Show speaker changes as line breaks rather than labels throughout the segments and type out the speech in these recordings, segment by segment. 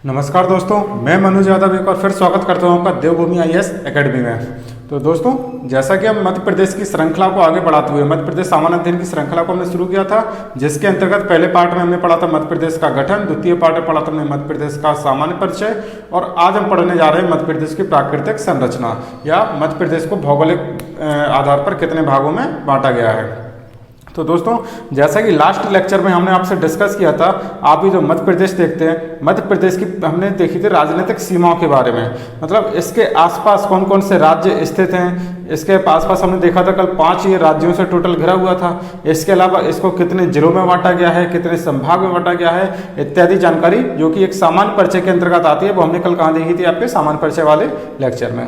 नमस्कार दोस्तों, मैं मनोज यादव एक बार फिर स्वागत करता हूं आपका देवभूमि आईएएस एकेडमी में। तो दोस्तों, जैसा कि हम मध्य प्रदेश की श्रृंखला को आगे बढ़ाते हुए मध्य प्रदेश सामान्य अध्ययन की श्रृंखला को हमने शुरू किया था, जिसके अंतर्गत पहले पार्ट में हमने पढ़ा था मध्य प्रदेश का गठन, द्वितीय पार्ट में पढ़ा था हमने मध्य प्रदेश का सामान्य परिचय, और आज हम पढ़ने जा रहे हैं मध्य प्रदेश की प्राकृतिक संरचना या मध्य प्रदेश को भौगोलिक आधार पर कितने भागों में बांटा गया है। तो दोस्तों, जैसा कि लास्ट लेक्चर में हमने आपसे डिस्कस किया था, आप ये जो मध्य प्रदेश देखते हैं, मध्य प्रदेश की हमने देखी थी राजनीतिक सीमाओं के बारे में, मतलब इसके आसपास कौन कौन से राज्य स्थित हैं। इसके आसपास हमने देखा था कल 5 ये राज्यों से टोटल घिरा हुआ था। इसके अलावा इसको कितने जिलों में बांटा गया है, कितने संभाग में बांटा गया है, इत्यादि जानकारी जो कि एक सामान्य परिचय के अंतर्गत आती है, वो हमने कल कहाँ देखी थी, आपके सामान्य परिचय वाले लेक्चर में।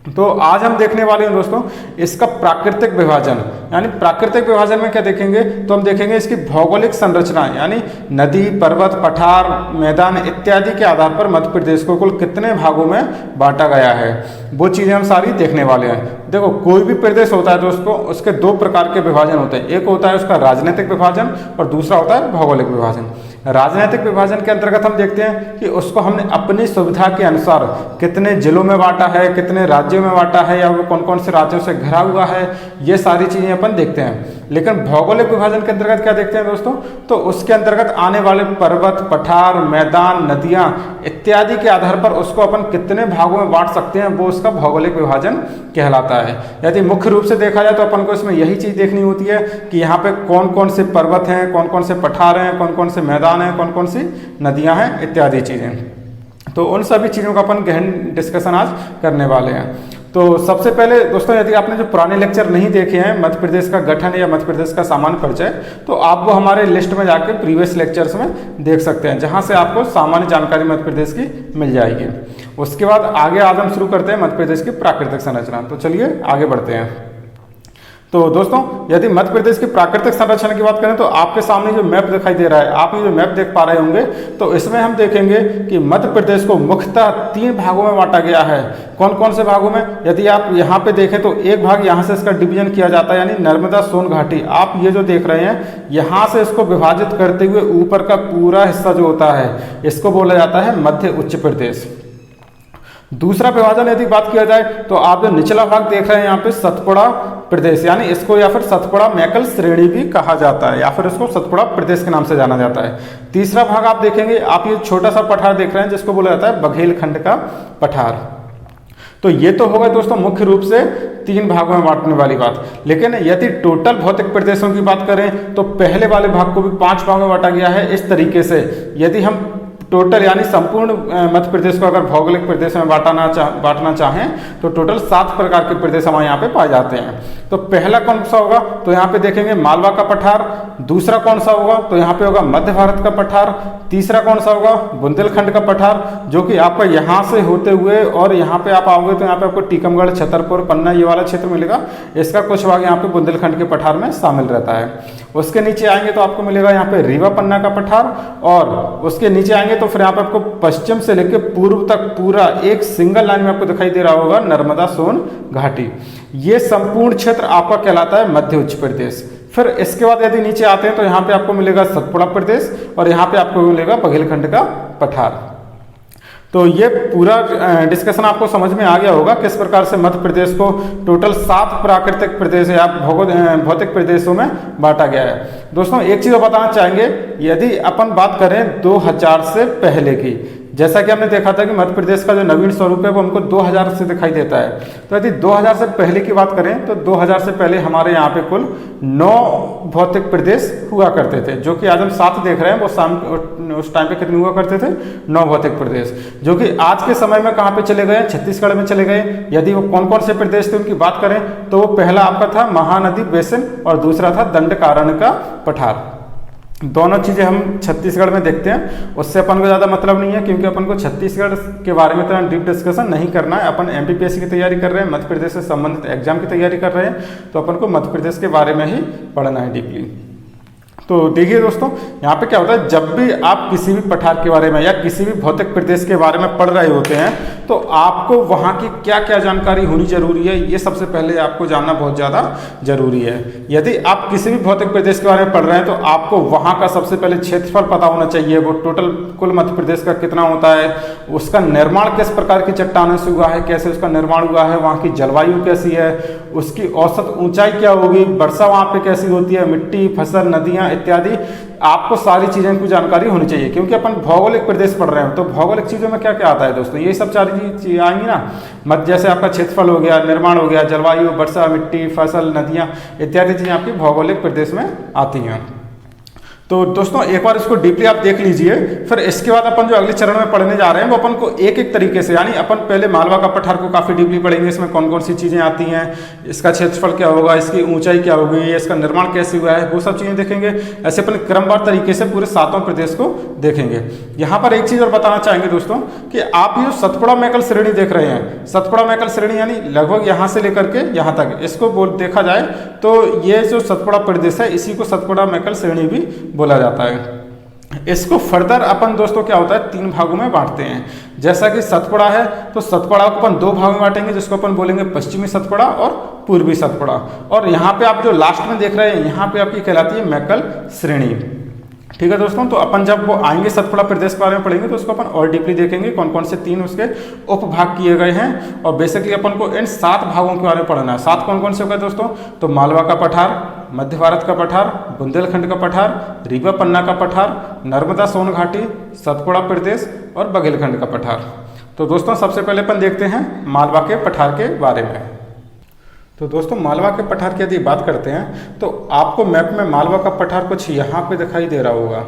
तो आज हम देखने वाले हैं दोस्तों इसका प्राकृतिक विभाजन, यानी प्राकृतिक विभाजन में क्या देखेंगे, तो हम देखेंगे इसकी भौगोलिक संरचना, यानी नदी, पर्वत, पठार, मैदान इत्यादि के आधार पर मध्य प्रदेश को कुल कितने भागों में बांटा गया है, वो चीज़ें हम सारी देखने वाले हैं। देखो, कोई भी प्रदेश होता है दोस्तों, उसके 2 प्रकार के विभाजन होते हैं। एक होता है उसका राजनीतिक विभाजन और दूसरा होता है भौगोलिक विभाजन। राजनीतिक विभाजन के अंतर्गत हम देखते हैं कि उसको हमने अपनी सुविधा के अनुसार कितने जिलों में बांटा है, कितने राज्यों में बांटा है, या वो कौन कौन से राज्यों से घिरा हुआ है, ये सारी चीज़ें अपन देखते हैं। लेकिन भौगोलिक विभाजन के अंतर्गत क्या देखते हैं दोस्तों, तो उसके अंतर्गत आने वाले पर्वत, पठार, मैदान, नदियाँ इत्यादि के आधार पर उसको अपन कितने भागों में बांट सकते हैं, वो उसका भौगोलिक विभाजन कहलाता है। यदि मुख्य रूप से देखा जाए तो अपन को इसमें यही चीज़ देखनी होती है कि यहाँ पे कौन कौन से पर्वत हैं, कौन कौन से पठार हैं, कौन कौन से मैदान हैं, कौन कौन सी नदियाँ हैं इत्यादि चीज़ें। तो उन सभी चीज़ों का अपन गहन डिस्कशन आज करने वाले हैं। तो सबसे पहले दोस्तों, यदि आपने जो पुराने लेक्चर नहीं देखे हैं मध्य प्रदेश का गठन या मध्य प्रदेश का सामान्य परिचय, तो आप वो हमारे लिस्ट में जाके प्रीवियस लेक्चर्स में देख सकते हैं, जहां से आपको सामान्य जानकारी मध्य प्रदेश की मिल जाएगी। उसके बाद आगे आज हम शुरू करते हैं मध्य प्रदेश की प्राकृतिक संरचना। तो चलिए आगे बढ़ते हैं। तो दोस्तों, यदि मध्य प्रदेश की प्राकृतिक संरचना की बात करें तो आपके सामने जो मैप दिखाई दे रहा है, आप ये जो मैप देख पा रहे होंगे, तो इसमें हम देखेंगे कि मध्य प्रदेश को मुख्यतः 3 भागों में बांटा गया है। कौन कौन से भागों में, यदि आप यहाँ पे देखें तो एक भाग यहाँ से इसका डिवीजन किया जाता है, यानी नर्मदा सोन घाटी। आप ये जो देख रहे हैं, यहाँ से इसको विभाजित करते हुए ऊपर का पूरा हिस्सा जो होता है, इसको बोला जाता है मध्य उच्च प्रदेश। दूसरा विभाजन यदि बात किया जाए तो आप जो निचला भाग देख रहे हैं यहाँ पे सतपुड़ा प्रदेश, यानी इसको या फिर सतपुड़ा मैकल श्रेणी भी कहा जाता है, या फिर इसको सतपुड़ा प्रदेश के नाम से जाना जाता है। तीसरा भाग आप देखेंगे, आप ये छोटा सा पठार देख रहे हैं जिसको बोला जाता है बघेलखंड का पठार। तो ये तो होगा दोस्तों मुख्य रूप से 3 भागों में बांटने वाली बात। लेकिन यदि टोटल भौतिक प्रदेशों की बात करें तो पहले वाले भाग को भी 5 भागों में बांटा गया है इस तरीके से। यदि हम टोटल यानी संपूर्ण मध्य प्रदेश को अगर भौगोलिक प्रदेश में बांटना चाहें तो टोटल 7 प्रकार के प्रदेश हमारे यहाँ पे पाए जाते हैं। तो पहला कौन सा होगा, तो यहाँ पे देखेंगे मालवा का पठार। दूसरा कौन सा होगा, तो यहाँ पे होगा मध्य भारत का पठार। तीसरा कौन सा होगा, बुंदेलखंड का पठार, जो कि आपका यहाँ से होते हुए और यहाँ पे आप आओगे तो यहाँ पे आपको टीकमगढ़, छतरपुर, पन्ना ये वाला क्षेत्र मिलेगा। इसका कुछ भाग यहाँ पे बुंदेलखंड के पठार में शामिल रहता है। उसके नीचे आएंगे तो आपको मिलेगा यहाँ पे रीवा पन्ना का पठार, और उसके नीचे आएंगे तो फिर यहाँ पे आपको पश्चिम से लेकर पूर्व तक पूरा एक सिंगल लाइन में आपको दिखाई दे रहा होगा नर्मदा सोन घाटी। ये संपूर्ण क्षेत्र आपका कहलाता है मध्य उच्च प्रदेश। फिर इसके बाद यदि नीचे आते हैं तो यहाँ पे आपको मिलेगा सतपुड़ा प्रदेश, और यहाँ पे आपको मिलेगा बघेलखंड का पठार। तो ये पूरा डिस्कशन आपको समझ में आ गया होगा किस प्रकार से मध्य प्रदेश को टोटल 7 प्राकृतिक प्रदेश या भौतिक प्रदेशों में बांटा गया है। दोस्तों, एक चीज़ बताना चाहेंगे, यदि अपन बात करें 2000 से पहले की, जैसा कि हमने देखा था कि मध्य प्रदेश का जो नवीन स्वरूप है वो हमको 2000 से दिखाई देता है। तो यदि 2000 से पहले की बात करें तो 2000 से पहले हमारे यहाँ पे कुल 9 भौतिक प्रदेश हुआ करते थे, जो कि आज हम 7 देख रहे हैं। वो उस टाइम पे कितने हुआ करते थे, 9 भौतिक प्रदेश, जो कि आज के समय में कहाँ पे चले गए, छत्तीसगढ़ में चले गए। यदि वो कौन कौन से प्रदेश थे उनकी बात करें तो वो पहला आपका था महानदी बेसिन और दूसरा था दंडकारण्य का पठार। दोनों चीज़ें हम छत्तीसगढ़ में देखते हैं। उससे अपन को ज़्यादा मतलब नहीं है, क्योंकि अपन को छत्तीसगढ़ के बारे में इतना डीप डिस्कशन नहीं करना है। अपन एमपीपीएससी की तैयारी कर रहे हैं, मध्य प्रदेश से संबंधित एग्जाम की तैयारी कर रहे हैं, तो अपन को मध्य प्रदेश के बारे में ही पढ़ना है डीपली। तो देखिए दोस्तों, यहाँ पे क्या होता है, जब भी आप किसी भी पठार के बारे में या किसी भी भौतिक प्रदेश के बारे में पढ़ रहे होते हैं तो आपको वहाँ की क्या क्या जानकारी होनी जरूरी है, ये सबसे पहले आपको जानना बहुत ज़्यादा जरूरी है। यदि आप किसी भी भौतिक प्रदेश के बारे में पढ़ रहे हैं तो आपको वहाँ का सबसे पहले क्षेत्रफल पता होना चाहिए, वो टोटल कुल मध्य प्रदेश का कितना होता है, उसका निर्माण किस प्रकार की चट्टानों से हुआ है, कैसे उसका निर्माण हुआ है, वहाँ की जलवायु कैसी है, उसकी औसत ऊंचाई क्या होगी, वर्षा वहाँ पे कैसी होती है, मिट्टी, फसल, नदियाँ इत्यादि, आपको सारी चीज़ों की जानकारी होनी चाहिए। क्योंकि अपन भौगोलिक प्रदेश पढ़ रहे हैं तो भौगोलिक चीज़ों में क्या क्या आता है दोस्तों, ये सब सारी चीज़ें आएंगी ना। मत जैसे आपका क्षेत्रफल हो गया, निर्माण हो गया, जलवायु, वर्षा, मिट्टी, फसल, नदियाँ इत्यादि चीज़ें आपकी भौगोलिक प्रदेश में आती हैं। तो दोस्तों एक बार इसको डीपली आप देख लीजिए, फिर इसके बाद अपन जो अगले चरण में पढ़ने जा रहे हैं वो अपन को एक एक तरीके से, यानी अपन पहले मालवा का पठार को काफ़ी डीपली पढ़ेंगे, इसमें कौन कौन सी चीज़ें आती हैं, इसका क्षेत्रफल क्या होगा, इसकी ऊंचाई क्या होगी, इसका निर्माण कैसे हुआ है, वो सब चीज़ें देखेंगे। ऐसे अपन क्रमवार तरीके से पूरे 7 प्रदेश को देखेंगे। यहाँ पर एक चीज़ और बताना चाहेंगे दोस्तों कि आप ये सतपुड़ा मैकल श्रेणी देख रहे हैं, सतपुड़ा मैकल श्रेणी यानी लगभग यहाँ से लेकर के यहाँ तक, इसको देखा जाए तो ये जो सतपुड़ा प्रदेश है इसी को सतपुड़ा मैकल श्रेणी भी बोला जाता है। इसको फर्दर अपन दोस्तों क्या होता है 3 भागों में बांटते हैं। जैसा कि सतपुड़ा है तो सतपुड़ा को अपन 2 भागों में बांटेंगे, जिसको अपन बोलेंगे पश्चिमी सतपुड़ा और पूर्वी सतपुड़ा। और यहाँ पे आप जो लास्ट में देख रहे हैं यहाँ पे आपकी कहलाती है मैकल श्रेणी। ठीक है दोस्तों, तो अपन जब वो आएंगे सतपुड़ा प्रदेश के बारे में पढ़ेंगे तो उसको अपन और डीपली देखेंगे, कौन कौन से 3 उसके उपभाग किए गए हैं। और बेसिकली अपन को इन 7 भागों के बारे में पढ़ना है। 7 कौन कौन से हो गए दोस्तों, तो मालवा का पठार, मध्य भारत का पठार, बुंदेलखंड का पठार, रीवा पन्ना का पठार, नर्मदा सोन घाटी, सतपुड़ा प्रदेश और बघेलखंड का पठार। तो दोस्तों सबसे पहले अपन देखते हैं मालवा के पठार के बारे में। तो दोस्तों मालवा के पठार की यदि बात करते हैं तो आपको मैप में मालवा का पठार कुछ यहाँ पे दिखाई दे रहा होगा।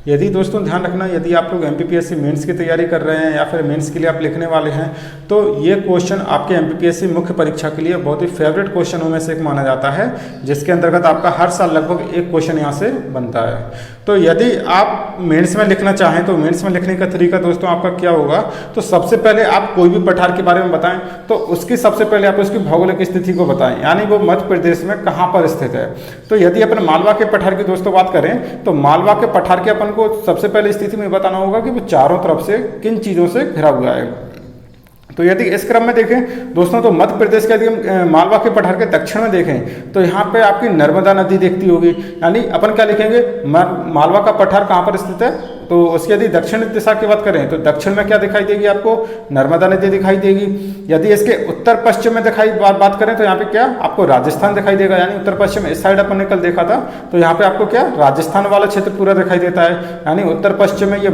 यदि दोस्तों ध्यान रखना, यदि आप लोग एमपीपीएससी मेंस की तैयारी कर रहे हैं या फिर मेंस के लिए आप लिखने वाले हैं तो ये क्वेश्चन आपके एमपीपीएससी मुख्य परीक्षा के लिए बहुत ही फेवरेट क्वेश्चनों में से एक माना जाता है, जिसके अंतर्गत आपका हर साल लगभग एक क्वेश्चन यहाँ से बनता है। तो यदि आप मेंस में लिखना चाहें तो मेंस में लिखने का तरीका दोस्तों आपका क्या होगा, तो सबसे पहले आप कोई भी पठार के बारे में बताएं तो उसकी सबसे पहले आप उसकी भौगोलिक स्थिति को बताएं, यानी वो मध्य प्रदेश में कहाँ पर स्थित है। तो यदि अपन मालवा के पठार की दोस्तों बात करें तो मालवा के पठार के अपन को सबसे पहले स्थिति में बताना होगा कि वो चारों तरफ से किन चीज़ों से घिरा हुआ है। तो यदि इस क्रम में देखें दोस्तों तो मध्य प्रदेश के यदि हम मालवा के पठार के दक्षिण में देखें तो यहाँ पे आपकी नर्मदा नदी दिखती होगी, यानी अपन क्या लिखेंगे, मालवा का पठार कहाँ पर स्थित है। तो उसकी यदि दक्षिण दिशा की बात करें तो दक्षिण में क्या दिखाई देगी आपको, नर्मदा नदी दिखाई देगी। यदि इसके उत्तर पश्चिम में बात करें तो यहाँ पे क्या आपको राजस्थान दिखाई देगा, यानी उत्तर पश्चिम इस साइड अपन ने कल देखा था तो यहाँ पे आपको क्या राजस्थान वाला क्षेत्र पूरा दिखाई देता है, यानी उत्तर पश्चिम में ये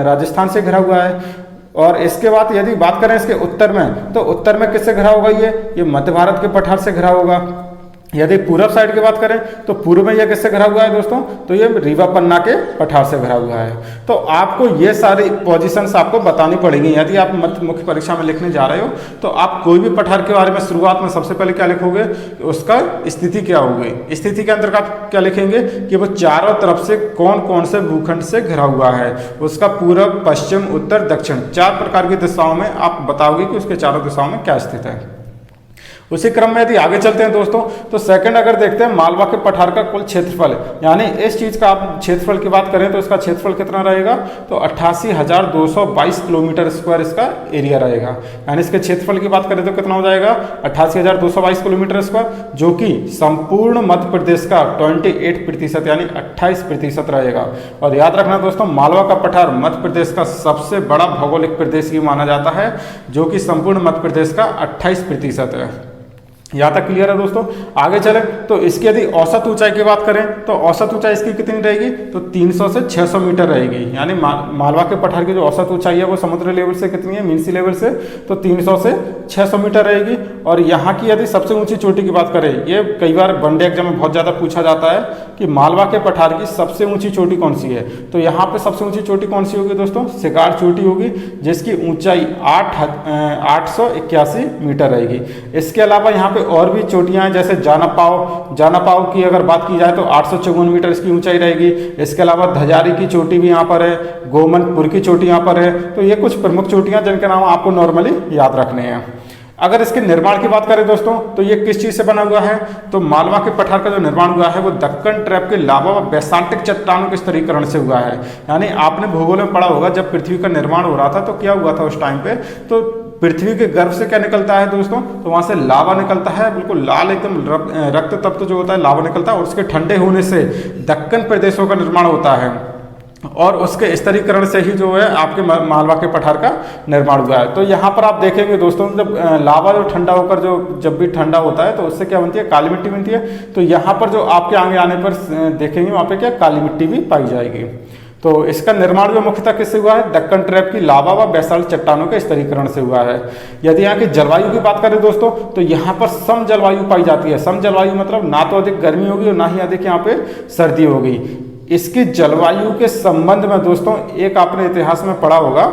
राजस्थान से घिरा हुआ है। और इसके बाद यदि बात करें इसके उत्तर में तो उत्तर में किससे घिरा होगा, ये मध्य भारत के पठार से घिरा होगा। यदि पूरब साइड की बात करें तो पूर्व में यह किससे घिरा हुआ है दोस्तों, तो ये रीवा पन्ना के पठार से घिरा हुआ है। तो आपको ये सारी पोजीशंस आपको बतानी पड़ेगी। यदि आप मुख्य परीक्षा में लिखने जा रहे हो तो आप कोई भी पठार के बारे में शुरुआत में सबसे पहले क्या लिखोगे, उसका स्थिति क्या होगी। स्थिति के अंतर्गत आप क्या लिखेंगे कि वो चारों तरफ से कौन कौन से भूखंड से घिरा हुआ है, उसका पूरब, पश्चिम, उत्तर, दक्षिण 4 प्रकार की दिशाओं में आप बताओगे कि उसके चारों दिशाओं में क्या स्थित है। उसी क्रम में यदि आगे चलते हैं दोस्तों तो सेकंड अगर देखते हैं मालवा के पठार का कुल क्षेत्रफल, यानी इस चीज़ का आप क्षेत्रफल की बात करें तो इसका क्षेत्रफल कितना रहेगा, तो 88,222 किलोमीटर स्क्वायर इसका एरिया रहेगा। यानी इसके क्षेत्रफल की बात करें तो कितना हो जाएगा 88,222 किलोमीटर स्क्वायर, जो कि संपूर्ण मध्य प्रदेश का 28% यानी 28% रहेगा। और याद रखना दोस्तों मालवा का पठार मध्य प्रदेश का सबसे बड़ा भौगोलिक प्रदेश भी माना जाता है, जो कि संपूर्ण मध्य प्रदेश का 28% है। यहाँ तक क्लियर है दोस्तों। आगे चले तो इसकी यदि औसत ऊंचाई की बात करें तो औसत ऊंचाई इसकी कितनी रहेगी, तो 300 से 600 मीटर रहेगी। यानी मालवा के पठार की जो औसत ऊंचाई है वो समुद्र लेवल से कितनी है, मीन सी लेवल से, तो 300 से 600 मीटर रहेगी। और यहाँ की यदि सबसे ऊंची चोटी की बात करें, ये कई बार वनडे एग्जाम में बहुत ज़्यादा पूछा जाता है कि मालवा के पठार की सबसे ऊँची चोटी कौन सी है। तो यहाँ पर सबसे ऊँची चोटी कौन सी होगी दोस्तों, शिकार चोटी होगी, जिसकी ऊँचाई 881 मीटर रहेगी। इसके अलावा यहाँ पे और भी चोटियां हैं, जैसे जानापाव की अगर बात की जाए तो 854 मीटर इसकी ऊंचाई रहेगी। इसके अलावा धजारी की चोटी भी यहाँ पर है, गोमनपुर की चोटी यहाँ पर है। तो ये कुछ प्रमुख चोटियां जिनके नाम आपको नॉर्मली याद रखने हैं। अगर इसके निर्माण की बात करें दोस्तों तो ये किस चीज़ से बना हुआ है, तो मालवा के पठार का जो निर्माण हुआ है वो दक्कन ट्रैप के लावा व बेसाल्टिक चट्टानों के स्तरीकरण से हुआ है। यानी आपने भूगोल में पढ़ा होगा जब पृथ्वी का निर्माण हो रहा था तो क्या हुआ था उस टाइम पे, तो पृथ्वी के गर्भ से क्या निकलता है दोस्तों, तो वहां से लावा निकलता है, बिल्कुल लाल एकदम रक्त तप्त जो होता है लावा निकलता है, और उसके ठंडे होने से दक्कन प्रदेशों का निर्माण होता है, और उसके स्तरीकरण से ही जो है आपके मालवा के पठार का निर्माण हुआ है। तो यहाँ पर आप देखेंगे दोस्तों, जब लावा जो ठंडा होकर जो जब भी ठंडा होता है तो उससे क्या बनती है, काली मिट्टी बनती है। तो यहाँ पर जो आपके आगे आने पर देखेंगे वहाँ पे क्या काली मिट्टी भी पाई जाएगी। तो इसका निर्माण जो मुख्यतः किससे हुआ है, दक्कन ट्रैप की लावा व बेसाल्ट चट्टानों के स्तरीकरण से हुआ है। यदि यहाँ की जलवायु की बात करें दोस्तों, तो यहाँ पर सम जलवायु पाई जाती है। सम जलवायु मतलब ना तो अधिक गर्मी होगी और ना ही अधिक यहाँ पे सर्दी होगी। इसकी जलवायु के संबंध में दोस्तों एक आपने इतिहास में पढ़ा होगा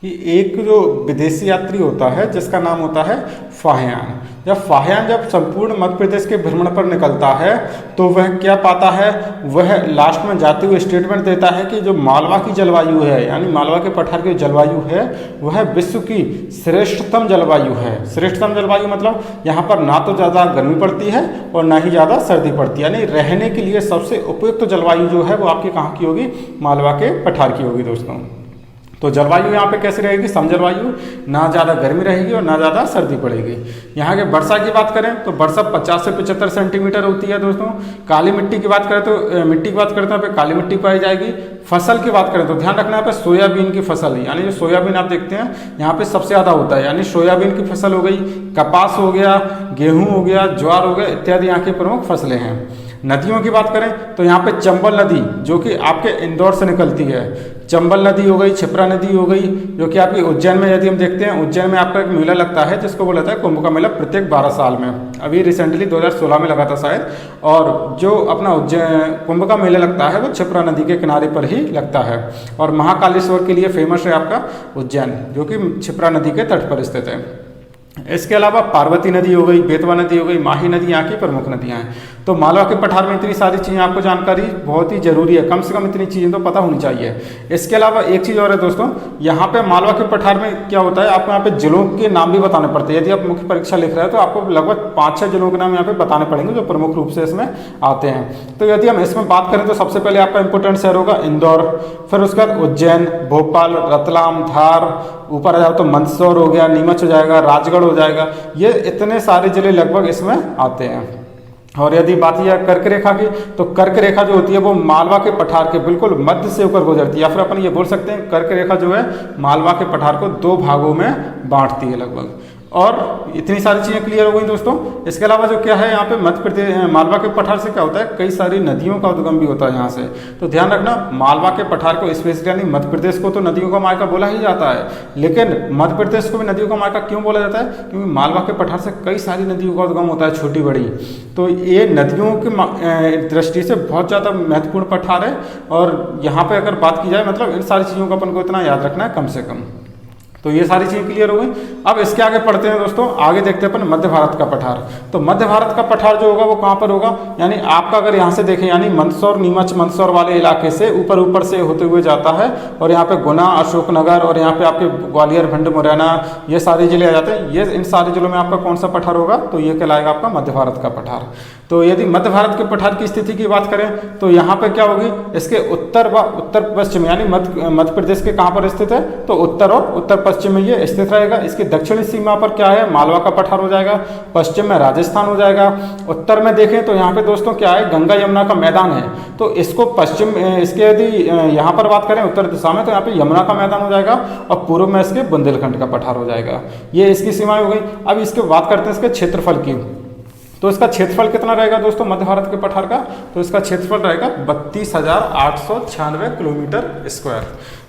कि एक जो विदेशी यात्री होता है जिसका नाम होता है फाहियान। जब संपूर्ण मध्य प्रदेश के भ्रमण पर निकलता है तो वह क्या पाता है, वह लास्ट में जाते हुए स्टेटमेंट देता है कि जो मालवा की जलवायु है, यानी मालवा के पठार की जलवायु है, वह विश्व की श्रेष्ठतम जलवायु है। श्रेष्ठतम जलवायु मतलब यहाँ पर ना तो ज़्यादा गर्मी पड़ती है और ना ही ज़्यादा सर्दी पड़ती है, यानी रहने के लिए सबसे उपयुक्त जलवायु जो है वो आपकी कहाँ की होगी, मालवा के पठार की होगी दोस्तों। तो जलवायु यहाँ पे कैसी रहेगी, सम जलवायु, ना ज़्यादा गर्मी रहेगी और ना ज़्यादा सर्दी पड़ेगी। यहाँ के वर्षा की बात करें तो वर्षा 50 से 75 सेंटीमीटर होती है दोस्तों। काली मिट्टी की बात करें तो मिट्टी की बात करें तो यहाँ पे काली मिट्टी पाई जाएगी। फसल की बात करें तो ध्यान रखना यहाँ पे सोयाबीन की फसल है, यानी जो सोयाबीन आप देखते हैं यहाँ पे सबसे ज़्यादा होता है, यानी सोयाबीन की फसल हो गई, कपास हो गया, गेहूँ हो गया, ज्वार हो गया इत्यादि यहाँ की प्रमुख फसलें हैं। नदियों की बात करें तो यहाँ पे चंबल नदी जो कि आपके इंदौर से निकलती है, चंबल नदी हो गई, क्षिप्रा नदी हो गई, जो कि आपकी उज्जैन में यदि हम देखते हैं, उज्जैन में आपका एक मेला लगता है जिसको बोला जाता है कुंभ का मेला, प्रत्येक 12 साल में। अभी रिसेंटली 2016 में लगा था शायद। और जो अपना उज्जैन कुंभ का मेला लगता है वो क्षिप्रा नदी के किनारे पर ही लगता है। और महाकालेश्वर के लिए फेमस है आपका उज्जैन, जो कि क्षिप्रा नदी के तट पर स्थित है। इसके अलावा पार्वती नदी हो गई, बेतवा नदी हो गई, माही नदी यहाँ की प्रमुख नदियाँ हैं। तो मालवा के पठार में इतनी सारी चीज़ें आपको जानकारी बहुत ही जरूरी है, कम से कम इतनी चीज़ें तो पता होनी चाहिए। इसके अलावा एक चीज़ और है दोस्तों, यहाँ पे मालवा के पठार में क्या होता है, आपको यहाँ पे जिलों के नाम भी बताने पड़ते हैं। यदि आप मुख्य परीक्षा लिख रहे हैं तो आपको लगभग 5-6 जिलों के नाम यहाँ पे बताने पड़ेंगे जो प्रमुख रूप से इसमें आते हैं। तो यदि हम इसमें बात करें तो सबसे पहले आपका इंपोर्टेंट शहर होगा इंदौर, फिर उसके बाद उज्जैन, भोपाल, रतलाम, धार, ऊपर आ जाओ तो मंदसौर हो गया, नीमच हो जाएगा, राजगढ़ हो जाएगा। ये इतने सारे जिले लगभग इसमें आते हैं। और यदि बात यह कर्क रेखा की, तो कर्क रेखा जो होती है वो मालवा के पठार के बिल्कुल मध्य से होकर गुजरती है, या फिर अपन ये बोल सकते हैं कर्क रेखा जो है मालवा के पठार को 2 भागों में बांटती है लगभग। और इतनी सारी चीज़ें क्लियर हो गई दोस्तों। इसके अलावा जो क्या है यहाँ पे मध्य प्रदेश मालवा के पठार से क्या होता है, कई सारी नदियों का उद्गम भी होता है यहाँ से। तो ध्यान रखना, मालवा के पठार को स्पेशली यानी मध्य प्रदेश को तो नदियों का मायका बोला ही जाता है, लेकिन मध्य प्रदेश को भी नदियों का मायका क्यों बोला जाता है, क्योंकि मालवा के पठार से कई सारी नदियों का उद्गम होता है, छोटी बड़ी। तो ये नदियों की दृष्टि से बहुत ज़्यादा महत्वपूर्ण पठार है। और यहाँ पर अगर बात की जाए मतलब इन सारी चीज़ों का अपन को इतना याद रखना है कम से कम। तो ये सारी चीज़ें क्लियर हो गई। अब इसके आगे पढ़ते हैं दोस्तों, आगे देखते हैं अपन मध्य भारत का पठार। तो मध्य भारत का पठार जो होगा वो कहाँ पर होगा, यानी आपका अगर यहाँ से देखें, यानी मंदसौर, नीमच, मंदसौर वाले इलाके से ऊपर से होते हुए जाता है और यहाँ पे गुना, अशोकनगर और यहाँ पे आपके ग्वालियर, भिंड, मुरैना, ये सारे जिले आ जाते हैं। ये इन सारे जिलों में आपका कौन सा पठार होगा, तो ये कहलाएगा आपका मध्य भारत का पठार। तो यदि मध्य भारत के पठार की स्थिति की बात करें तो यहाँ पे क्या होगी, इसके उत्तर व उत्तर पश्चिम, यानी मध्य प्रदेश के कहाँ पर स्थित है, तो उत्तर और उत्तर पश्चिम में ये स्थित रहेगा। इसकी दक्षिणी सीमा पर क्या है, मालवा का पठार हो जाएगा, पश्चिम में राजस्थान हो जाएगा। उत्तर में देखें तो यहाँ पे दोस्तों क्या है, गंगा यमुना का मैदान है। तो इसको पश्चिम, इसके यदि यहाँ पर बात करें उत्तर दिशा में तो यहाँ पे यमुना का मैदान हो जाएगा और पूर्व में इसके बुंदेलखंड का पठार हो जाएगा। ये इसकी सीमाएं हो गई। अब इसके बात करते हैं इसके क्षेत्रफल की। तो इसका क्षेत्रफल कितना रहेगा दोस्तों मध्य भारत के पठार का, तो इसका क्षेत्रफल रहेगा 32,896 किलोमीटर स्क्वायर,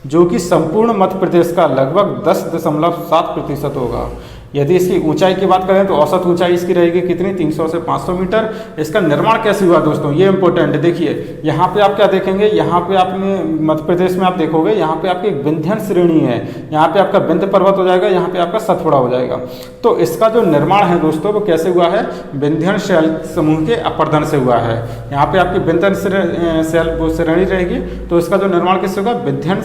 जो कि संपूर्ण मध्य प्रदेश का लगभग 10.7% होगा। यदि इसकी ऊंचाई की बात करें तो औसत ऊंचाई इसकी रहेगी कितनी, 300 से 500 मीटर। इसका निर्माण कैसे हुआ दोस्तों, ये इंपॉर्टेंट है। देखिए यहाँ पे आप क्या देखेंगे, यहाँ पे आपने मध्य प्रदेश में आप देखोगे यहाँ पे आपकी एक विंध्यन श्रेणी है, यहाँ पे आपका विंध्य पर्वत हो जाएगा, यहाँ पे आपका सतपुड़ा हो जाएगा। तो इसका जो निर्माण है दोस्तों वो कैसे हुआ है, विंध्यन शैल समूह के अपरदन से हुआ है। यहाँ पे आपकी विंध्यन शैल वो श्रेणी रहेगी, तो इसका जो निर्माण किससे होगा, विंध्यन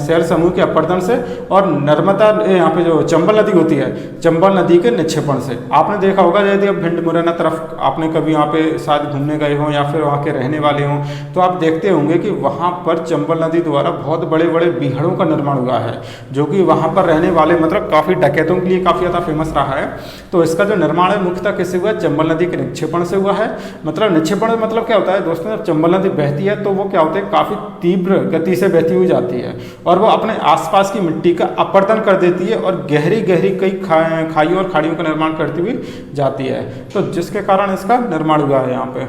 शैल समूह के अपरदन से और नर्मदा यहाँ पे जो चंबल नदी होती है, चंबल नदी के निक्षेपण से। आपने देखा होगा यदि अब भिंड मुरैना तरफ आपने कभी वहाँ पे शायद घूमने गए हों या फिर वहाँ के रहने वाले हों, तो आप देखते होंगे कि वहाँ पर चंबल नदी द्वारा बहुत बड़े बड़े बीहड़ों का निर्माण हुआ है, जो कि वहाँ पर रहने वाले मतलब काफ़ी डकैतों के लिए काफ़ी ज़्यादा फेमस रहा है। तो इसका जो निर्माण है मुख्यतः किससे हुआ, चंबल नदी के निक्षेपण से हुआ है। मतलब निक्षेपण मतलब क्या होता है दोस्तों, जब चंबल नदी बहती है तो वो क्या होता है, काफ़ी तीव्र गति से बहती हुई जाती है और वो अपने आसपास की मिट्टी का अपरदन कर देती है और गहरी गहरी कई खाइयों और खाड़ियों का निर्माण करती हुई जाती है, तो जिसके कारण इसका निर्माण हुआ है यहाँ पे।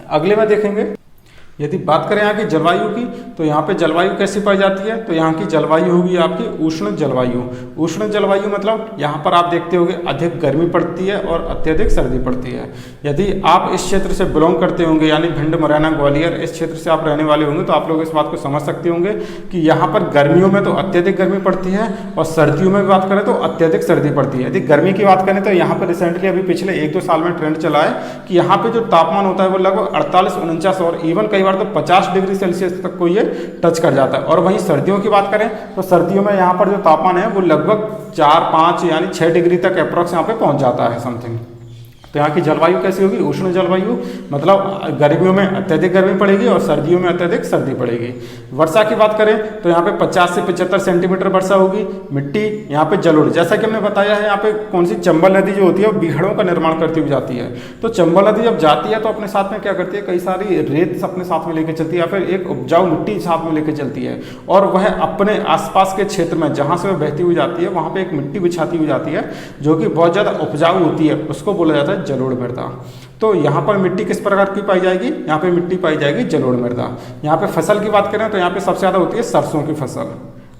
अगले में देखेंगे, यदि बात करें यहाँ की जलवायु की, तो यहाँ पे जलवायु कैसी पाई जाती है, तो यहाँ की जलवायु होगी आपकी उष्ण जलवायु। उष्ण जलवायु मतलब यहाँ पर आप देखते होंगे अधिक गर्मी पड़ती है और अत्यधिक सर्दी पड़ती है। यदि आप इस क्षेत्र से बिलोंग करते होंगे, यानी भिंड मुरैना ग्वालियर इस क्षेत्र से आप रहने वाले होंगे, तो आप लोग इस बात को समझ सकते होंगे कि यहाँ पर गर्मियों में तो अत्यधिक गर्मी पड़ती है और सर्दियों में बात करें तो अत्यधिक सर्दी पड़ती है। यदि गर्मी की बात करें तो यहाँ पर रिसेंटली अभी पिछले 1-2 साल में ट्रेंड चला है कि यहाँ पे जो तापमान होता है वो लगभग 48-49 और इवन कई बार तो 50 डिग्री सेल्सियस तक को ये टच कर जाता है। और वहीं सर्दियों की बात करें तो सर्दियों में यहाँ पर जो तापमान है वो लगभग 4-5 यानी 6 डिग्री तक अप्रॉक्स यहाँ पे पहुँच जाता है समथिंग। तो यहाँ की जलवायु कैसी होगी, उष्ण जलवायु, मतलब गर्मियों में अत्यधिक गर्मी पड़ेगी और सर्दियों में अत्यधिक सर्दी पड़ेगी। वर्षा की बात करें तो यहाँ पे 50 से 75 सेंटीमीटर वर्षा होगी। मिट्टी यहाँ पे जलोढ़, जैसा कि हमने बताया है, यहाँ पे कौन सी चंबल नदी जो होती है वो बीहड़ों का निर्माण करती हुई जाती है। तो चंबल नदी जब जाती है तो अपने साथ में क्या करती है, कई सारी रेत अपने साथ में लेके चलती है या फिर एक उपजाऊ मिट्टी साथ में लेके चलती है और वह अपने आसपास के क्षेत्र में जहाँ से वह बहती हुई जाती है वहाँ पे एक मिट्टी बिछाती हुई जाती है जो कि बहुत ज़्यादा उपजाऊ होती है, उसको बोला जाता है जलोढ़ मृदा। तो यहाँ पर मिट्टी किस प्रकार की पाई जाएगी, यहाँ पे मिट्टी पाई जाएगी जलोढ़ मृदा। यहाँ पे फसल की बात करें तो यहाँ पे सबसे ज़्यादा होती है सरसों की फसल।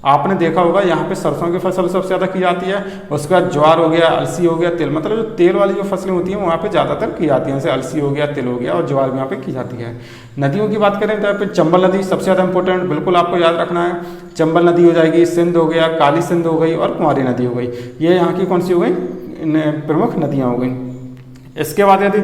आपने देखा होगा यहाँ पे सरसों की फसल सबसे ज़्यादा की जाती है। उसके बाद ज्वार हो गया, अलसी हो गया, तिल, मतलब जो तेल वाली जो फसलें होती हैं वहाँ पे ज़्यादातर की जाती हैं, जैसे अलसी हो गया, तिल हो गया और ज्वार भी यहाँ पे की जाती है। नदियों की बात करें तो यहाँ पे चंबल नदी सबसे ज़्यादा इंपॉर्टेंट, बिल्कुल आपको याद रखना है। चंबल नदी हो जाएगी, सिंध हो गया, काली सिंध हो गई और कुंवारी नदी हो गई। ये यहाँ की कौन सी हो गई, प्रमुख नदियाँ हो गई। इसके बाद यदि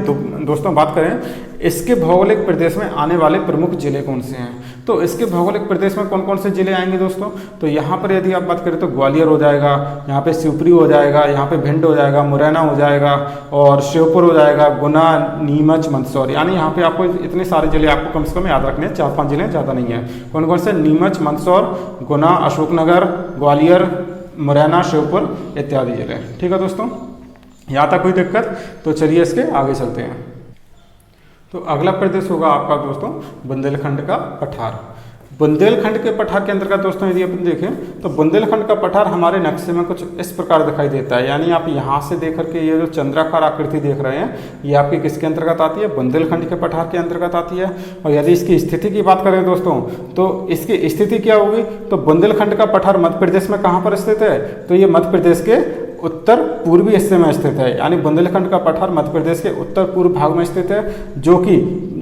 दोस्तों बात करें इसके भौगोलिक प्रदेश में आने वाले प्रमुख जिले कौन से हैं, तो इसके भौगोलिक प्रदेश में कौन कौन से जिले आएंगे दोस्तों, तो यहाँ पर यदि आप बात करें तो ग्वालियर हो जाएगा, यहाँ पे शिवपुरी हो जाएगा, यहाँ पे भिंड हो जाएगा, मुरैना हो जाएगा और श्योपुर हो जाएगा, गुना, नीमच, मंदसौर। यानी यहाँ पे आपको इतने सारे जिले आपको कम से कम याद रखने हैं, 4-5 जिले ज़्यादा नहीं है। कौन कौन से, नीमच, मंदसौर, गुना, अशोकनगर, ग्वालियर, मुरैना, श्योपुर इत्यादि जिले। ठीक है दोस्तों, यहाँ तक कोई दिक्कत, तो चलिए इसके आगे चलते हैं। तो अगला प्रदेश होगा आपका दोस्तों बुंदेलखंड का पठार। बुंदेलखंड के पठार के अंतर्गत दोस्तों यदि अपन देखें तो बुंदेलखंड का पठार हमारे नक्शे में कुछ इस प्रकार दिखाई देता है। यानी आप यहाँ से देख करके ये जो चंद्राकार आकृति देख रहे हैं ये आपकी किसके अंतर्गत आती है, बुंदेलखंड के पठार के अंतर्गत आती है। और यदि इसकी स्थिति की बात करें दोस्तों तो इसकी स्थिति क्या होगी, तो बुंदेलखंड का पठार मध्य प्रदेश में कहाँ पर स्थित है, तो ये मध्य प्रदेश के उत्तर पूर्वी हिस्से में स्थित है। यानी बुंदेलखंड का पठार मध्य प्रदेश के उत्तर पूर्व भाग में स्थित है, जो कि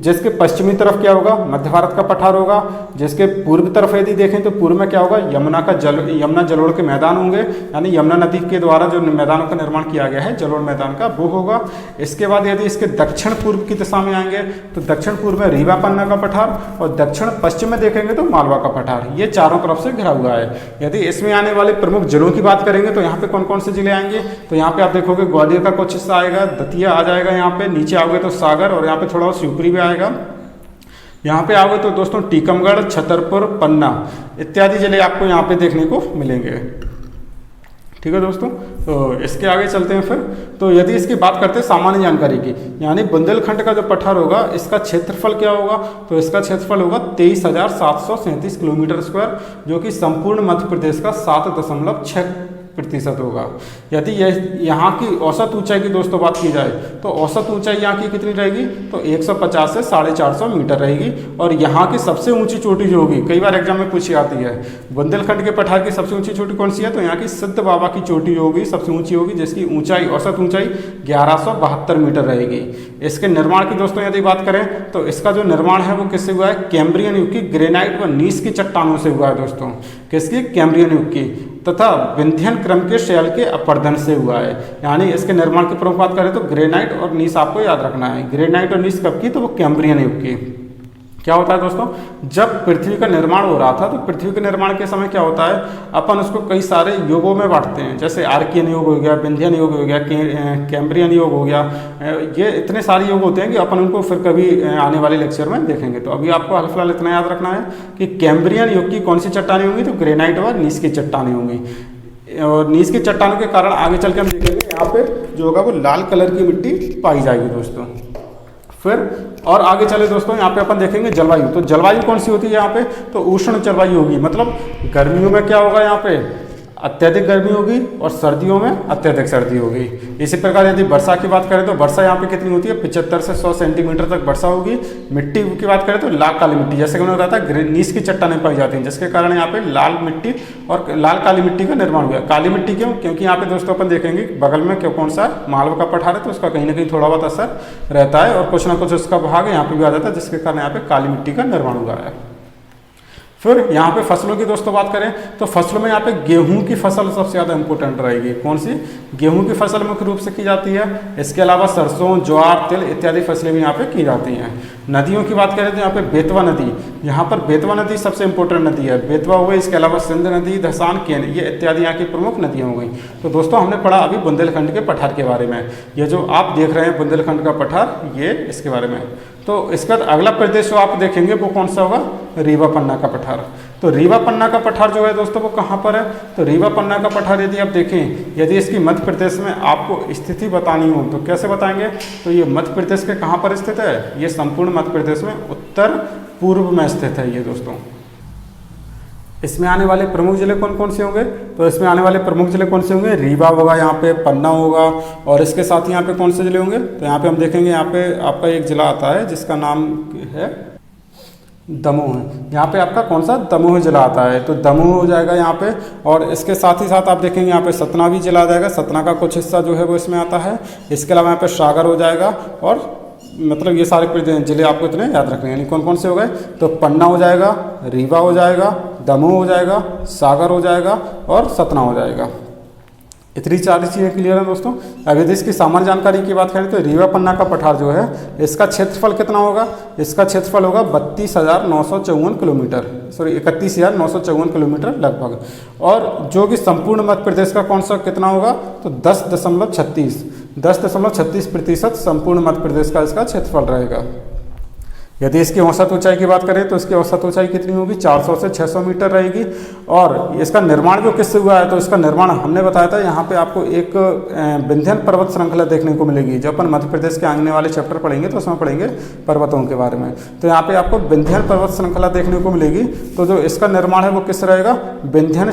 जिसके पश्चिमी तरफ क्या होगा, मध्य भारत का पठार होगा। जिसके पूर्व तरफ यदि देखें तो पूर्व में क्या होगा, यमुना जलोढ़ के मैदान होंगे। यानी यमुना नदी के द्वारा जो मैदानों का निर्माण किया गया है जलोढ़ मैदान का, वो होगा। इसके बाद यदि इसके दक्षिण पूर्व की दिशा में आएंगे तो दक्षिण पूर्व में रीवा पन्ना का पठार और दक्षिण पश्चिम में देखेंगे तो मालवा का पठार। ये चारों तरफ से घिरा हुआ है। यदि इसमें आने वाले प्रमुख जिलों की बात करेंगे तो यहाँ पे कौन कौन से जिले आएंगे, तो यहाँ पे आप देखोगे ग्वालियर का कुछ हिस्सा आएगा, दतिया आ जाएगा, यहाँ पे नीचे आओगे तो सागर और यहाँ पे थोड़ा शिवपुरी भी आएगा। यहाँ पे आओगे तो दोस्तों टीकमगढ़, छतरपुर, पन्ना इत्यादि जिले आपको यहाँ पे देखने को मिलेंगे। ठीक है दोस्तों, तो इसके आगे चलते हैं फिर। तो यदि इसकी बात करते हैं सामान्य जानकारी की, यानी बुंदेलखंड का जो पठार होगा इसका क्षेत्रफल क्या होगा, तो इसका क्षेत्रफल होगा 23,737 किलोमीटर स्क्वायर, जो कि संपूर्ण मध्य प्रदेश का 7.6% होगा। यदि यहाँ की औसत ऊंचाई की दोस्तों बात की जाए तो औसत ऊंचाई यहाँ की कितनी रहेगी, तो 150 से 450 मीटर रहेगी। और यहाँ की सबसे ऊंची चोटी जो होगी, कई बार एग्जाम में पूछी आती है, बुंदेलखंड के पठार की सबसे ऊंची चोटी कौन सी है, तो यहाँ की सिद्ध बाबा की चोटी होगी सबसे ऊंची होगी, जिसकी ऊंचाई औसत ऊंचाई 1172 मीटर रहेगी। इसके निर्माण की दोस्तों यदि बात करें तो इसका जो निर्माण है वो किससे हुआ है, कैम्ब्रियन युग की ग्रेनाइट व नीस की चट्टानों से हुआ है दोस्तों। किसकी, कैम्ब्रियन युग की। तथा विंध्यन क्रम के शैल के अपरदन से हुआ है। यानी इसके निर्माण की प्रमुख बात करें तो ग्रेनाइट और नीस आपको याद रखना है। ग्रेनाइट और नीस कब की, तो वो कैम्ब्रियन युग की। क्या होता है दोस्तों, जब पृथ्वी का निर्माण हो रहा था तो पृथ्वी के निर्माण के समय क्या होता है, अपन उसको कई सारे युगों में बांटते हैं, जैसे आर्कियन युग हो गया, विंध्यन युग हो गया, कैम्ब्रियन युग हो गया। ये इतने सारे युग होते हैं कि अपन उनको फिर कभी आने वाले लेक्चर में देखेंगे। तो अभी आपको हाल फिलहाल इतना याद रखना है कि कैम्ब्रियन युग की कौन सी चट्टानें होंगी, तो ग्रेनाइट और नीस की चट्टानें होंगी। और नीस की चट्टानों के कारण आगे चल के हम देखेंगे यहाँ पे जो होगा वो लाल कलर की मिट्टी पाई जाएगी दोस्तों। फिर और आगे चले दोस्तों, यहाँ पे अपन देखेंगे जलवायु। तो जलवायु कौन सी होती है यहाँ पे, तो उष्ण जलवायु होगी। मतलब गर्मियों में क्या होगा, यहाँ पे अत्यधिक गर्मी होगी और सर्दियों में अत्यधिक सर्दी होगी। इसी प्रकार यदि वर्षा की बात करें तो वर्षा यहाँ पे कितनी होती है, 75 से 100 सेंटीमीटर तक वर्षा होगी। मिट्टी की बात करें तो लाल काली मिट्टी, जैसे कि मैंने बताया था नीस की चट्टानें पाई जाती हैं, जिसके कारण यहाँ पे लाल मिट्टी और लाल काली मिट्टी का निर्माण हुआ। काली मिट्टी क्यों, क्योंकि यहाँ पे दोस्तों अपन देखेंगे बगल में कौन सा मालवा का पठार है, तो उसका कहीं ना कहीं थोड़ा बहुत असर रहता है और कुछ ना कुछ उसका भाग यहाँ पे भी आ जाता है, जिसके कारण यहाँ पे काली मिट्टी का निर्माण हुआ है। फिर यहाँ पे फसलों की दोस्तों बात करें तो फसलों में यहाँ पे गेहूं की फसल सबसे ज़्यादा इंपॉर्टेंट रहेगी। कौन सी, गेहूं की फसल मुख्य रूप से की जाती है। इसके अलावा सरसों, ज्वार, तिल इत्यादि फसलें भी यहाँ पे की जाती हैं। नदियों की बात करें तो यहाँ पे बेतवा नदी, यहाँ पर बेतवा नदी सबसे इंपॉर्टेंट नदी है, बेतवा हो गई। इसके अलावा सिंध नदी, धसान, केन, ये इत्यादि यहाँ की प्रमुख नदियाँ हो गई। तो दोस्तों हमने पढ़ा अभी बुंदेलखंड के पठार के बारे में। ये जो आप देख रहे हैं बुंदेलखंड का पठार, ये इसके बारे में। तो इसके बाद अगला प्रदेश जो आप देखेंगे वो कौन सा होगा, रीवा पन्ना का पठार। तो रीवा पन्ना का पठार जो है दोस्तों वो कहाँ पर है, तो रीवा पन्ना का पठार यदि आप देखें, यदि इसकी मध्य प्रदेश में आपको स्थिति बतानी हो तो कैसे बताएंगे, तो ये मध्य प्रदेश के कहाँ पर स्थित है, ये संपूर्ण मध्य प्रदेश में उत्तर पूर्व में स्थित है ये दोस्तों। इसमें आने वाले प्रमुख जिले कौन कौन से होंगे, तो इसमें आने वाले प्रमुख जिले कौन से होंगे, रीवा होगा, यहाँ पे पन्ना होगा, और इसके साथ ही यहाँ पे कौन से जिले होंगे, तो यहाँ पे हम देखेंगे यहाँ पे आपका एक जिला आता है जिसका नाम है दमोह है। यहाँ पे आपका कौन सा, दमोह जिला आता है, तो दमोह हो जाएगा यहाँ पे। और इसके साथ ही साथ आप देखेंगे यहाँ पे सतना भी जिला आ जाएगा, सतना का कुछ हिस्सा जो है वो इसमें आता है। इसके अलावा यहाँ पे सागर हो जाएगा, और मतलब ये सारे जिले आपको इतने याद रखने हैं। यानी कौन कौन से हो गए, तो पन्ना हो जाएगा, रीवा हो जाएगा, दमोह हो जाएगा, सागर हो जाएगा और सतना हो जाएगा। इतनी सारी चीज़ें क्लियर है दोस्तों। अब यदि इसकी सामान्य जानकारी की बात करें तो रीवा पन्ना का पठार जो है इसका क्षेत्रफल कितना होगा, इसका क्षेत्रफल होगा 32,954 किलोमीटर, सॉरी 31,954 किलोमीटर लगभग। और जो कि संपूर्ण मध्य प्रदेश का कौन सा कितना होगा, तो 10.36% संपूर्ण मध्य प्रदेश का इसका क्षेत्रफल रहेगा। यदि इसकी औसत ऊंचाई की बात करें तो इसकी औसत ऊंचाई कितनी होगी, 400 से 600 मीटर रहेगी। और इसका निर्माण जो किससे हुआ है, तो इसका निर्माण हमने बताया था, यहाँ पे आपको एक विंध्यन पर्वत श्रृंखला देखने को मिलेगी। जब अपन मध्य प्रदेश के आने वाले चैप्टर पढ़ेंगे तो उसमें पढ़ेंगे पर्वतों के बारे में। तो यहाँ पे आपको विंध्यन पर्वत श्रृंखला देखने को मिलेगी। तो जो इसका निर्माण है वो किस रहेगा, विंध्यन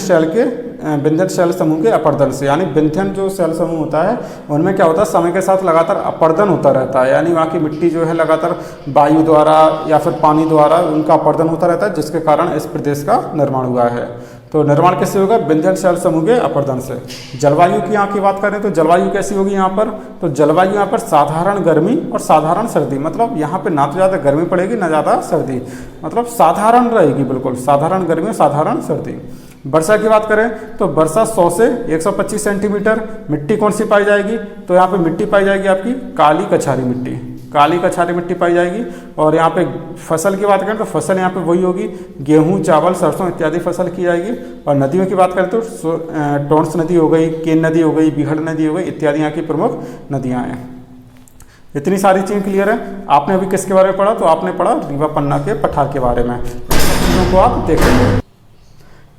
शैल समूह के अपरदन से। यानी विंध्यन जो शैल समूह होता है उनमें क्या होता है, समय के साथ लगातार अपरदन होता रहता है। यानी वहाँ की मिट्टी जो है लगातार वायु द्वारा या फिर पानी द्वारा उनका अपरदन होता रहता है, जिसके कारण इस प्रदेश का निर्माण हुआ है। तो निर्माण कैसे होगा, विंध्यन शैल समूह के अपरदन से। जलवायु की यहाँ की बात करें तो जलवायु कैसी होगी यहाँ पर, तो जलवायु यहाँ पर साधारण गर्मी और साधारण सर्दी। मतलब यहाँ पे ना तो ज़्यादा गर्मी पड़ेगी ना ज़्यादा सर्दी, मतलब साधारण रहेगी, बिल्कुल साधारण गर्मी और साधारण सर्दी। वर्षा की बात करें तो वर्षा 100 से 125 सेंटीमीटर। मिट्टी कौन सी पाई जाएगी, तो यहाँ पे मिट्टी पाई जाएगी आपकी काली कछारी मिट्टी, काली कछारी मिट्टी पाई जाएगी। और यहाँ पे फसल की बात करें तो फसल यहाँ पे वही होगी, गेहूं, चावल, सरसों इत्यादि फसल की जाएगी। और नदियों की बात करें तो टोंस नदी हो गई, केन नदी हो गई, बिहड़ नदी हो गई, इत्यादि यहाँ की प्रमुख नदियाँ हैं। इतनी सारी चीज़ें क्लियर है। आपने अभी किसके बारे में पढ़ा, तो आपने पढ़ा रीवा पन्ना के पठार के बारे में। चीज़ों को आप देख लेंगे।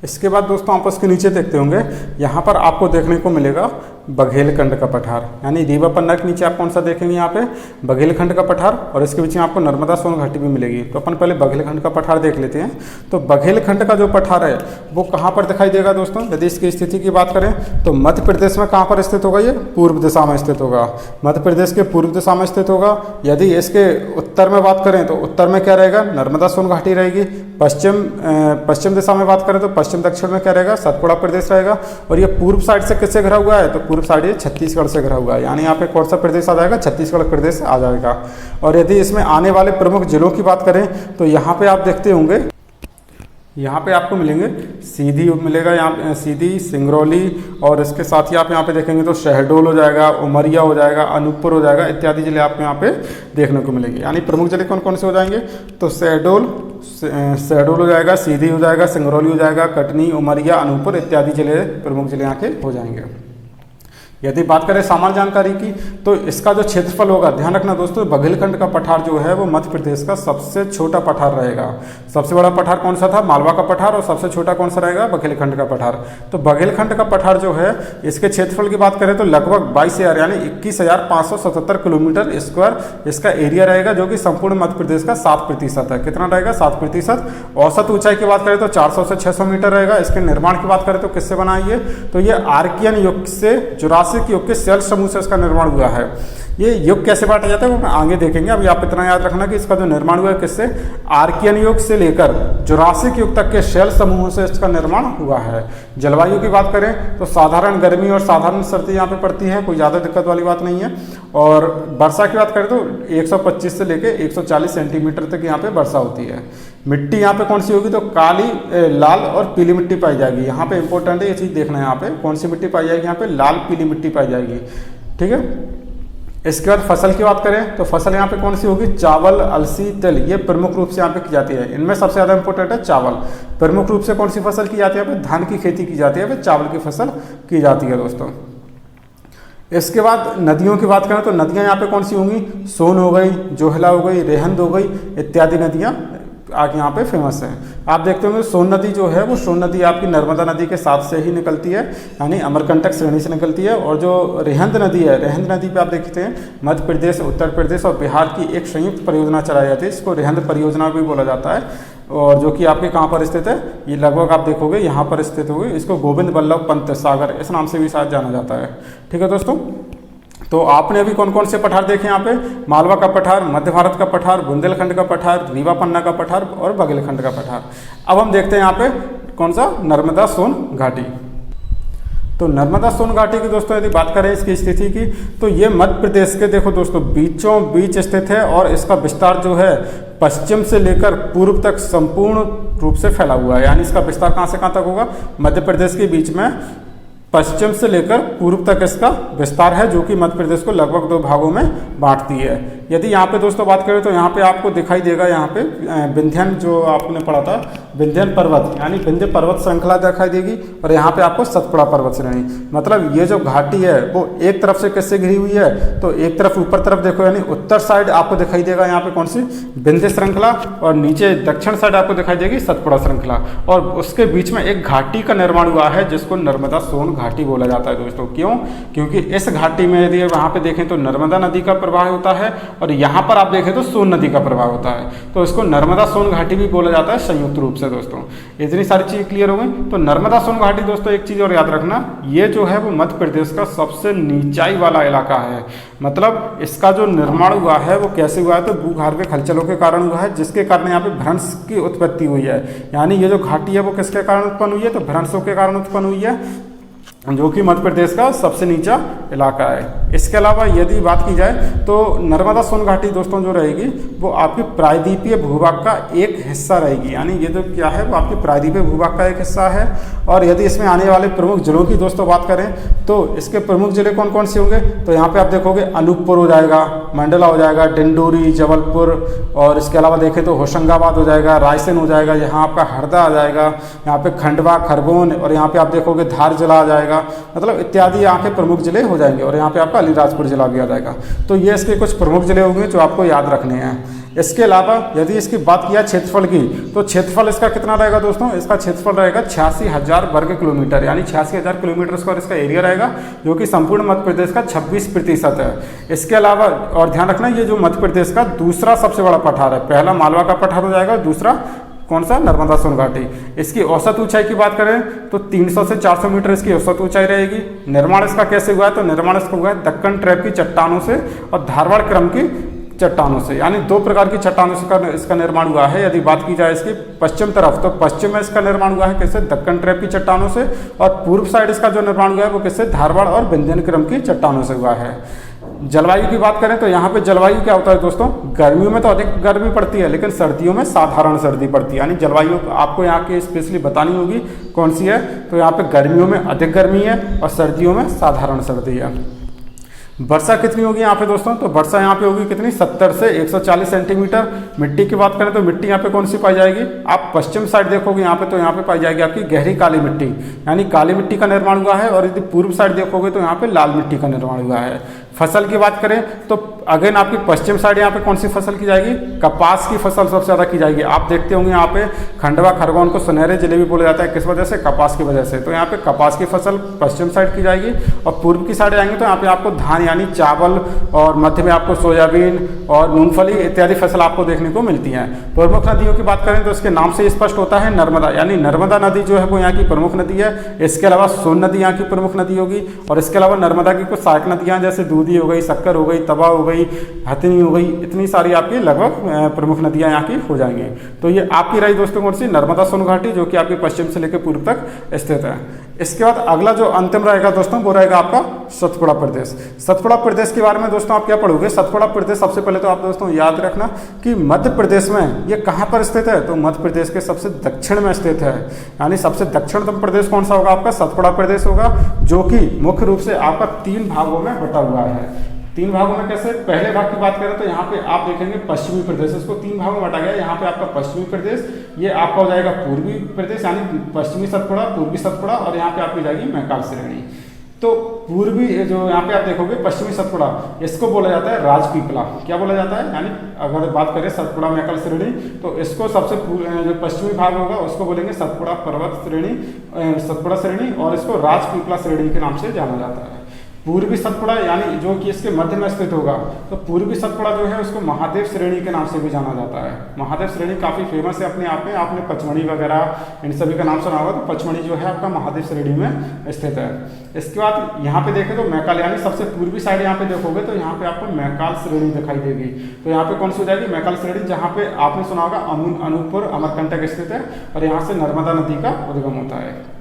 इसके बाद दोस्तों आप उसके नीचे देखते होंगे, यहाँ पर आपको देखने को मिलेगा बघेलखंड का पठार। यानी रीवा पन्ना के नीचे आप कौन सा देखेंगे, यहाँ पे बघेलखंड का पठार, और इसके बीच में आपको नर्मदा सोन घाटी भी मिलेगी। तो अपन पहले बघेलखंड का पठार देख लेते हैं। तो बघेलखंड का जो पठार है वो कहाँ पर दिखाई देगा दोस्तों, यदि इसकी स्थिति की बात करें तो मध्य प्रदेश में कहाँ पर स्थित होगा, ये पूर्व दिशा में स्थित होगा, मध्य प्रदेश के पूर्व दिशा में स्थित होगा। यदि इसके उत्तर में बात करें तो उत्तर में क्या रहेगा, नर्मदा सोन घाटी रहेगी। पश्चिम दिशा में बात करें तो पश्चिम दक्षिण में क्या रहेगा, सतपुड़ा प्रदेश रहेगा। और ये पूर्व साइड से किससे घिरा हुआ है, तो पूर्व साइड ये छत्तीसगढ़ से घिरा हुआ है। यानी यहाँ पे कौन सा प्रदेश आ जाएगा, छत्तीसगढ़ प्रदेश आ जाएगा। और यदि इसमें आने वाले प्रमुख जिलों की बात करें तो यहाँ पे आप देखते होंगे यहाँ पे आपको मिलेंगे सीधी मिलेगा, यहाँ सीधी, सिंगरौली, और इसके साथ ही आप यहाँ पे देखेंगे तो शहडोल हो जाएगा, उमरिया हो जाएगा, अनूपपुर हो जाएगा, इत्यादि जिले आपको यहाँ पे देखने को मिलेंगे। यानी प्रमुख जिले कौन कौन से हो जाएंगे, तो शहडोल हो जाएगा, सीधी हो जाएगा, सिंगरौली हो जाएगा, कटनी, उमरिया, अनूपपुर इत्यादि जिले प्रमुख जिले यहाँ के हो जाएंगे। यदि बात करें सामान्य जानकारी की, तो इसका जो क्षेत्रफल होगा, ध्यान रखना दोस्तों, बघेलखंड का पठार जो है वो मध्य प्रदेश का सबसे छोटा पठार रहेगा। सबसे बड़ा पठार कौन सा था, मालवा का पठार, और सबसे छोटा कौन सा रहेगा, बघेलखंड का पठार। तो बघेलखंड का पठार जो है, इसके क्षेत्रफल की बात करें तो लगभग 22,000 यानी 21,577 किलोमीटर स्क्वायर इसका एरिया रहेगा, जो कि संपूर्ण मध्य प्रदेश का 7% है। कितना रहेगा, 7%। औसत ऊंचाई की बात करें तो 400 से 600 मीटर रहेगा। इसके निर्माण की बात करें तो किससे बना है ये, तो ये आर्कियन युग से जुरासिक युग के सेल समूह से इसका निर्माण हुआ है। ये युग कैसे बांटा जाता है वो आगे देखेंगे। अभी आप इतना याद रखना कि इसका जो निर्माण हुआ है किससे, आर्कियन युग से लेकर जुरासिक युग तक के शेल समूहों से इसका निर्माण हुआ है। जलवायु की बात करें तो साधारण गर्मी और साधारण सर्दी यहाँ पे पड़ती है, कोई ज़्यादा दिक्कत वाली बात नहीं है। और वर्षा की बात करें तो 125 से लेकर 140 सेंटीमीटर तक यहाँ पे वर्षा होती है। मिट्टी यहाँ पे कौन सी होगी, तो काली, लाल और पीली मिट्टी पाई जाएगी। यहाँ पे इंपॉर्टेंट है ये चीज़ देखना है, यहाँ पे कौन सी मिट्टी पाई जाएगी, यहाँ पे लाल पीली मिट्टी पाई जाएगी। ठीक है। इसके बाद फसल की बात करें तो फसल यहाँ पे कौन सी होगी, चावल, अलसी, तिल, ये प्रमुख रूप से यहाँ पे की जाती है। इनमें सबसे ज़्यादा इंपॉर्टेंट है चावल। प्रमुख रूप से कौन सी फसल की जाती है, यहाँ पे धान की खेती की जाती है, फिर चावल की फसल की जाती है दोस्तों। इसके बाद नदियों की बात करें तो नदियाँ यहाँ पे कौन सी होंगी, सोन हो गई, जोहला हो गई, रेहंद हो गई, इत्यादि नदियाँ आगे यहाँ पे फेमस है। आप देखते होंगे सोन नदी जो है वो सोन नदी आपकी नर्मदा नदी के साथ से ही निकलती है, यानी अमरकंटक श्रेणी से निकलती है। और जो रेहंद नदी है, रेहंद नदी पे आप देखते हैं मध्य प्रदेश, उत्तर प्रदेश और बिहार की एक संयुक्त परियोजना चलाई जाती है, इसको रेहंद परियोजना भी बोला जाता है। और जो कि आपके कहाँ पर स्थित है, ये लगभग आप देखोगे यहाँ पर स्थित होगी। इसको गोविंद बल्लभ पंत सागर इस नाम से भी शायद जाना जाता है। ठीक है दोस्तों, तो आपने अभी कौन कौन से पठार देखे यहाँ पे, मालवा का पठार, मध्य भारत का पठार, बुंदेलखंड का पठार, रीवा पन्ना का पठार और बघेलखंड का पठार। अब हम देखते हैं यहाँ पे कौन सा, नर्मदा सोन घाटी। तो नर्मदा सोन घाटी की दोस्तों यदि बात करें इसकी स्थिति की, तो ये मध्य प्रदेश के देखो दोस्तों बीचों बीच स्थित है, और इसका विस्तार जो है पश्चिम से लेकर पूर्व तक संपूर्ण रूप से फैला हुआ है। यानी इसका विस्तार कहाँ से कहाँ तक होगा, मध्य प्रदेश के बीच में पश्चिम से लेकर पूर्व तक इसका विस्तार है, जो कि मध्य प्रदेश को लगभग 2 भागों में बांटती है। यदि यहाँ पे दोस्तों बात करें तो यहाँ पे आपको दिखाई देगा, यहाँ पे विंध्यन जो आपने पढ़ा था, विंध्यन पर्वत यानी विंध्य पर्वत श्रृंखला दिखाई देगी, और यहाँ पे आपको सतपुड़ा पर्वत श्रेणी। मतलब ये जो घाटी है वो एक तरफ से किससे घिरी हुई है, तो एक तरफ ऊपर तरफ देखो, यानी उत्तर साइड आपको दिखाई देगा यहाँ पे कौन सी, विंध्य श्रृंखला, और नीचे दक्षिण साइड आपको दिखाई देगी सतपुड़ा श्रृंखला, और उसके बीच में एक घाटी का निर्माण हुआ है जिसको नर्मदा सोन घाटी बोला जाता है दोस्तों। क्यों, क्योंकि इस घाटी में यदि वहाँ पे देखें तो नर्मदा नदी का प्रवाह होता है, और यहाँ पर आप देखें तो सोन नदी का प्रवाह होता है, तो इसको नर्मदा सोन घाटी भी बोला जाता है संयुक्त रूप से दोस्तों। इतनी सारी चीज़ क्लियर हो गई। तो नर्मदा सोन घाटी दोस्तों एक चीज़ और याद रखना, ये जो है वो मध्य प्रदेश का सबसे नीचाई वाला इलाका है। मतलब इसका जो निर्माण हुआ है वो कैसे हुआ है, तो भूगर्भिक हलचलों के कारण हुआ है, जिसके कारण यहाँ पे भ्रंश की उत्पत्ति हुई है। यानी ये जो घाटी है वो किसके कारण उत्पन्न हुई है, तो भ्रंशों के कारण उत्पन्न हुई है, जो कि मध्य प्रदेश का सबसे नीचा इलाका है। इसके अलावा यदि बात की जाए तो नर्मदा सोन घाटी दोस्तों जो रहेगी वो आपकी प्रायद्वीपीय भूभाग का एक हिस्सा रहेगी। यानी ये जो क्या है वो आपकी प्रायद्वीपीय भूभाग का एक हिस्सा है। और यदि इसमें आने वाले प्रमुख जिलों की दोस्तों बात करें तो इसके प्रमुख जिले कौन कौन से होंगे, तो यहाँ पे आप देखोगे अनूपपुर हो जाएगा, मंडला हो जाएगा, डिंडोरी, जबलपुर, और इसके अलावा देखें तो होशंगाबाद हो जाएगा, रायसेन हो जाएगा, यहाँ आपका हरदा आ जाएगा, यहाँ पे खंडवा, खरगोन, और यहाँ पे आप देखोगे धार जिला आ जाएगा। मतलब इत्यादि यहाँ के प्रमुख जिले हो जाएंगे, और यहाँ पे आपका अलीराजपुर जिला भी आ जाएगा। तो ये इसके कुछ प्रमुख जिले होंगे जो आपको याद रखने हैं। इसके अलावा यदि इसकी बात किया क्षेत्रफल की, तो क्षेत्रफल इसका कितना रहेगा दोस्तों, इसका क्षेत्रफल रहेगा 86,000 वर्ग किलोमीटर, यानी 86,000 किलोमीटर स्क्वायर इसका एरिया रहेगा, जो कि संपूर्ण मध्य प्रदेश का 26% है। इसके अलावा और ध्यान रखना, ये जो मध्य प्रदेश का दूसरा सबसे बड़ा पठार है, पहला मालवा का पठार हो जाएगा, दूसरा कौन सा, नर्मदा सोन घाटी। इसकी औसत ऊंचाई की बात करें तो 300 से 400 मीटर इसकी औसत ऊंचाई रहेगी। निर्माण इसका कैसे हुआ है, तो निर्माण इसका हुआ है दक्कन ट्रैप की चट्टानों से और धारवाड़ क्रम की चट्टानों से, यानी 2 प्रकार की चट्टानों से इसका निर्माण हुआ है। यदि बात की जाए इसकी पश्चिम तरफ, तो पश्चिम में इसका निर्माण हुआ है किससे, दक्कन ट्रैप की चट्टानों से, और पूर्व साइड इसका जो निर्माण हुआ है वो किससे, धारवाड़ और विंध्यन क्रम की चट्टानों से हुआ है। जलवायु की बात करें तो यहाँ पे जलवायु क्या होता है दोस्तों, गर्मियों में तो अधिक गर्मी पड़ती है लेकिन सर्दियों में साधारण सर्दी पड़ती है। यानी जलवायु आपको यहाँ की स्पेशली बतानी होगी कौन सी है, तो यहाँ पे गर्मियों में अधिक गर्मी है और सर्दियों में साधारण सर्दी है। वर्षा कितनी होगी यहाँ पे दोस्तों, तो वर्षा यहाँ पे होगी कितनी 70 से 140 सेंटीमीटर। मिट्टी की बात करें तो मिट्टी यहाँ पे कौन सी पाई जाएगी, आप पश्चिम साइड देखोगे यहाँ पे तो यहाँ पे पाई जाएगी आपकी गहरी काली मिट्टी, यानी काली मिट्टी का निर्माण हुआ है। और यदि पूर्व साइड देखोगे तो यहाँ पे लाल मिट्टी का निर्माण हुआ है। फसल की बात करें तो अगेन आपकी पश्चिम साइड यहाँ पे कौन सी फसल की जाएगी, कपास की फसल सबसे ज़्यादा की जाएगी। आप देखते होंगे यहाँ पे खंडवा खरगोन को सुनहरे जिले भी बोला जाता है, किस वजह से, कपास की वजह से। तो यहाँ पे कपास की फसल पश्चिम साइड की जाएगी। और पूर्व की साइड आएंगे तो यहाँ पे आपको धान यानी चावल और मध्य में आपको सोयाबीन और मूंगफली इत्यादि फसल आपको देखने को मिलती है। प्रमुख नदियों की बात करें तो इसके नाम से स्पष्ट होता है नर्मदा, यानी नर्मदा नदी जो है वो यहाँ की प्रमुख नदी है। इसके अलावा सोन नदी यहाँ की प्रमुख नदी होगी। और इसके अलावा नर्मदा की कुछ सहायक नदियाँ जैसे दूधी हो गई, शक्कर हो गई, तवा हो गई, हथिनी हो गई, इतनी सारी आपकी लगभग प्रमुख नदियाँ यहाँ की हो जाएंगी। तो ये आपकी रही दोस्तों कौन सी, नर्मदा सोन घाटी, जो कि आपकी पश्चिम से लेकर पूर्व तक स्थित है। इसके बाद अगला जो अंतिम रहेगा दोस्तों वो रहेगा आपका सतपुड़ा प्रदेश। सतपुड़ा प्रदेश के बारे में दोस्तों आप क्या पढ़ोगे, सतपुड़ा प्रदेश सबसे पहले तो आप दोस्तों याद रखना कि मध्य प्रदेश में ये कहाँ पर स्थित है, तो मध्य प्रदेश के सबसे दक्षिण में स्थित है। यानी सबसे दक्षिणतम प्रदेश कौन सा होगा आपका, सतपुड़ा प्रदेश होगा, जो कि मुख्य रूप से आपका 3 भागों में बटा हुआ है। 3 भागों में कैसे, पहले भाग की बात करें तो यहाँ पे आप देखेंगे पश्चिमी प्रदेश, इसको 3 भागों में बांटा गया है। यहाँ पे आपका पश्चिमी प्रदेश, ये आपका हो जाएगा पूर्वी प्रदेश यानी पश्चिमी सतपुड़ा, पूर्वी सतपुड़ा, और यहाँ पे आपकी जाएगी मैकाल श्रेणी। तो पूर्वी जो यहाँ पे आप देखोगे पश्चिमी सतपुड़ा, इसको बोला जाता है राजपीपला। क्या बोला जाता है, यानी अगर बात करें सतपुड़ा मैकाल श्रेणी तो इसको सबसे जो पश्चिमी भाग होगा उसको बोलेंगे सतपुड़ा पर्वत श्रेणी, सतपुड़ा श्रेणी, और इसको राजपीपला श्रेणी के नाम से जाना जाता है। पूर्वी सतपुड़ा यानी जो कि इसके मध्य में स्थित होगा, तो पूर्वी सतपुड़ा जो है उसको महादेव श्रेणी के नाम से भी जाना जाता है। महादेव श्रेणी काफ़ी फेमस है अपने आप में, आपने पचमढ़ी वगैरह इन सभी का नाम सुना होगा, तो पचमढ़ी जो है आपका महादेव श्रेणी में स्थित है। इसके बाद यहाँ पे देखें तो मैकाल यानी सबसे पूर्वी साइड यहाँ पे देखोगे तो यहाँ पे आपको मैकाल श्रेणी दिखाई देगी। तो यहाँ पे कौन सी हो जाएगी, मैकाल श्रेणी, जहाँ पे आपने सुना होगा अनूपपुर अमरकंटक स्थित है और यहाँ से नर्मदा नदी का उद्गम होता है।